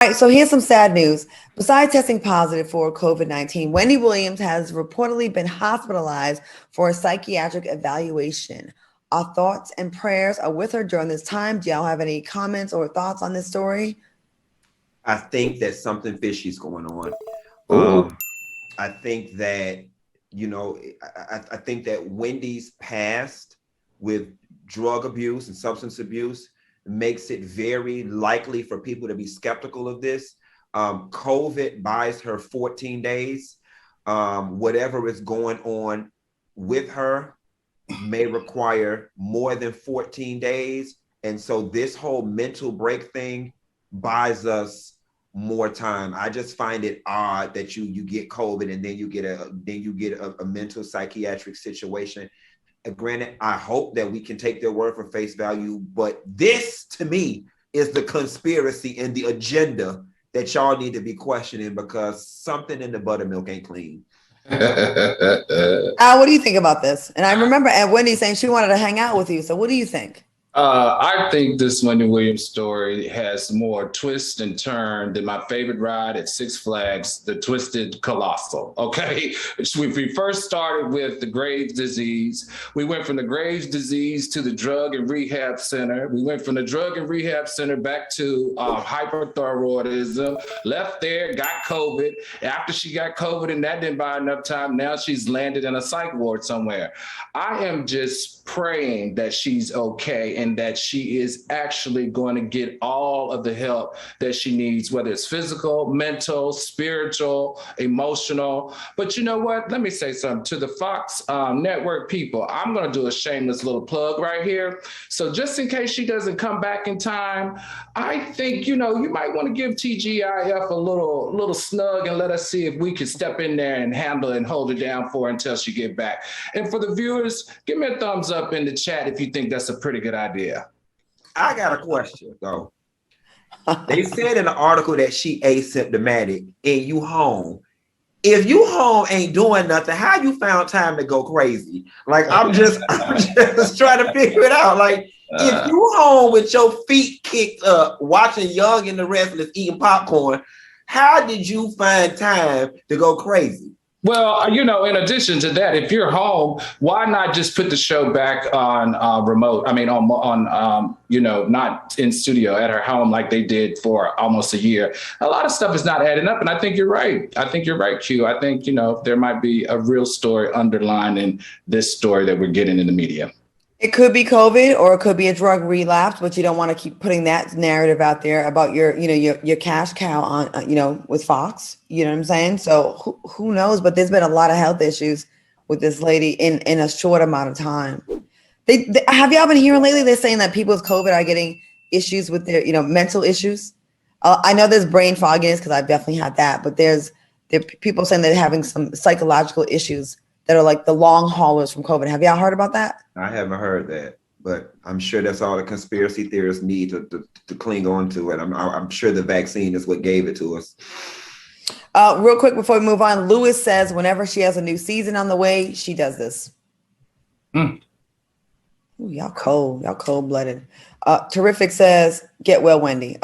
All right, so here's some sad news. Besides testing positive for COVID-19, Wendy Williams has reportedly been hospitalized for a psychiatric evaluation. Our thoughts and prayers are with her during this time. Do y'all have any comments or thoughts on this story? I think that something fishy is going on. Ooh. I think that, I think that Wendy's past with drug abuse and substance abuse makes it very likely for people to be skeptical of this. COVID buys her 14 days. Whatever is going on with her may require more than 14 days. And so this whole mental break thing buys us more time. I just find it odd that you get COVID and then you get a mental psychiatric situation. Granted, I hope that we can take their word for face value, but this to me is the conspiracy and the agenda that y'all need to be questioning, because something in the buttermilk ain't clean. What do you think about this? And I remember Wendy saying she wanted to hang out with you. So what do you think? I think this Wendy Williams story has more twist and turn than my favorite ride at Six Flags, the Twisted Colossal. Okay, we first started with the Graves' disease. We went from the Graves' disease to the drug and rehab center. We went from the drug and rehab center back to hyperthyroidism. Left there, got COVID. After she got COVID and that didn't buy enough time, now she's landed in a psych ward somewhere. I am just praying that she's okay and that she is actually going to get all of the help that she needs, whether it's physical, mental, spiritual, emotional. But you know what? Let me say something to the Fox Network people. I'm going to do a shameless little plug right here. So just in case she doesn't come back in time, I think, you might want to give TGIF a little snug and let us see if we can step in there and handle and hold it down for her until she get back. And for the viewers, give me a thumbs up in the chat if you think that's a pretty good idea. I got a question though. They said in the article that she asymptomatic and you home. If you home ain't doing nothing, how you found time to go crazy? Like I'm just trying to figure it out. Like if you home with your feet kicked up, watching Young and the Restless eating popcorn, how did you find time to go crazy? Well, in addition to that, if you're home, why not just put the show back on remote? I mean, on not in studio at her home like they did for almost a year. A lot of stuff is not adding up. And I think you're right. I think you're right, Q. I think, there might be a real story underlining this story that we're getting in the media. It could be COVID or it could be a drug relapse, but you don't want to keep putting that narrative out there about your cash cow on, with Fox, you know what I'm saying? So who knows, but there's been a lot of health issues with this lady in a short amount of time. Have y'all been hearing lately? They're saying that people with COVID are getting issues with their, mental issues. I know there's brain fogginess because I've definitely had that, but there are people saying they're having some psychological issues that are like the long haulers from COVID. Have y'all heard about that? I haven't heard that, but I'm sure that's all the conspiracy theorists need to cling on to it. I'm sure the vaccine is what gave it to us. Real quick before we move on, Lewis says whenever she has a new season on the way, she does this. Ooh, y'all cold-blooded. Terrific says, get well, Wendy.